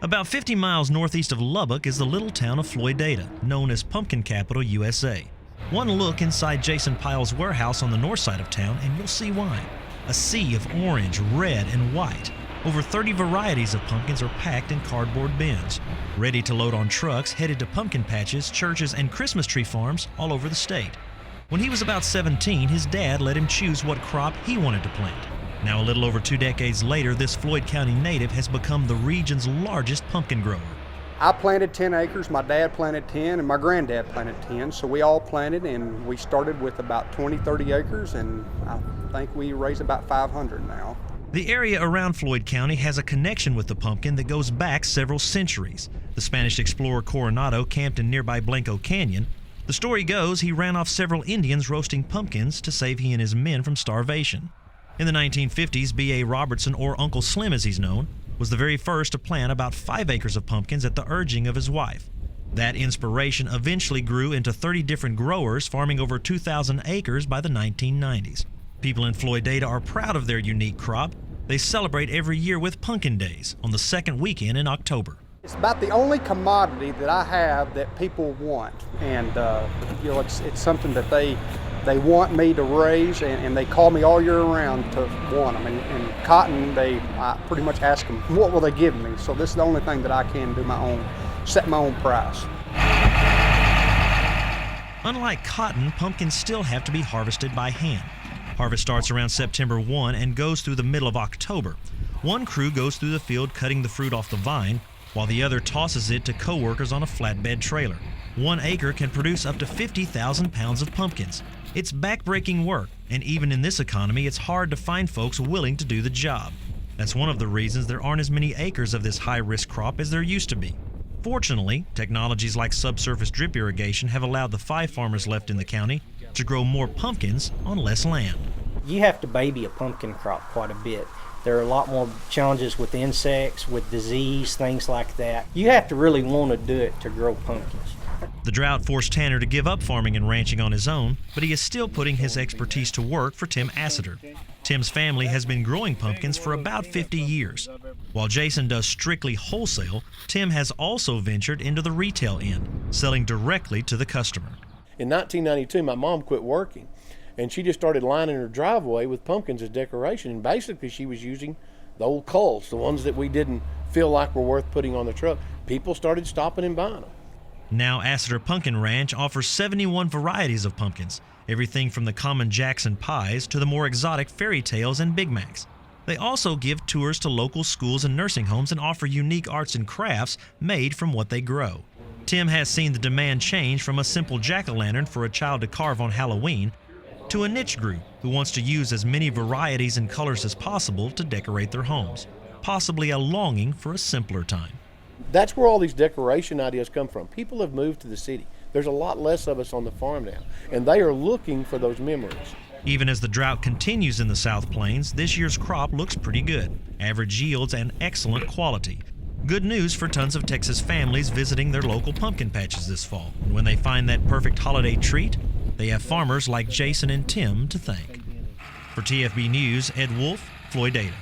About 50 miles northeast of Lubbock is the little town of Floydada, known as Pumpkin Capital, USA. One look inside Jason Pyle's warehouse on the north side of town and you'll see why. A sea of orange, red, and white. Over 30 varieties of pumpkins are packed in cardboard bins, ready to load on trucks headed to pumpkin patches, churches, and Christmas tree farms all over the state. When he was about 17, his dad let him choose what crop he wanted to plant. Now, a little over 2 decades later, this Floyd County native has become the region's largest pumpkin grower. I planted 10 acres, my dad planted 10, and my granddad planted 10. So we all planted, and we started with about 20, 30 acres, and I think we raised about 500 now. The area around Floyd County has a connection with the pumpkin that goes back several centuries. The Spanish explorer Coronado camped in nearby Blanco Canyon. The story goes he ran off several Indians roasting pumpkins to save he and his men from starvation. In the 1950s, B.A. Robertson, or Uncle Slim as he's known, was the very first to plant about 5 acres of pumpkins at the urging of his wife. That inspiration eventually grew into 30 different growers farming over 2,000 acres by the 1990s. People in Floydada are proud of their unique crop. They celebrate every year with Pumpkin Days on the second weekend in October. It's about the only commodity that I have that people want, and it's something that they want me to raise, and they call me all year round to want them. And cotton, I pretty much ask them, what will they give me? So this is the only thing that I can do set my own price. Unlike cotton, pumpkins still have to be harvested by hand. Harvest starts around September 1 and goes through the middle of October. One crew goes through the field cutting the fruit off the vine, while the other tosses it to co-workers on a flatbed trailer. 1 acre can produce up to 50,000 pounds of pumpkins. It's back-breaking work, and even in this economy, it's hard to find folks willing to do the job. That's one of the reasons there aren't as many acres of this high-risk crop as there used to be. Fortunately, technologies like subsurface drip irrigation have allowed the 5 farmers left in the county to grow more pumpkins on less land. You have to baby a pumpkin crop quite a bit. There are a lot more challenges with insects, with disease, things like that. You have to really want to do it to grow pumpkins. The drought forced Tanner to give up farming and ranching on his own, but he is still putting his expertise to work for Tim Assiter. Tim's family has been growing pumpkins for about 50 years. While Jason does strictly wholesale, Tim has also ventured into the retail end, selling directly to the customer. In 1992, my mom quit working, and she just started lining her driveway with pumpkins as decoration, and basically she was using the old culls, the ones that we didn't feel like were worth putting on the truck. People started stopping and buying them. Now Assiter Pumpkin Ranch offers 71 varieties of pumpkins, everything from the common Jackson pies to the more exotic fairy tales and Big Macs. They also give tours to local schools and nursing homes and offer unique arts and crafts made from what they grow. Tim has seen the demand change from a simple jack-o'-lantern for a child to carve on Halloween to a niche group who wants to use as many varieties and colors as possible to decorate their homes, possibly a longing for a simpler time. That's where all these decoration ideas come from. People have moved to the city. There's a lot less of us on the farm now, and they are looking for those memories. Even as the drought continues in the South Plains, this year's crop looks pretty good. Average yields and excellent quality. Good news for tons of Texas families visiting their local pumpkin patches this fall. And when they find that perfect holiday treat, they have farmers like Jason and Tim to thank. For TFB News, Ed Wolf, Floydada.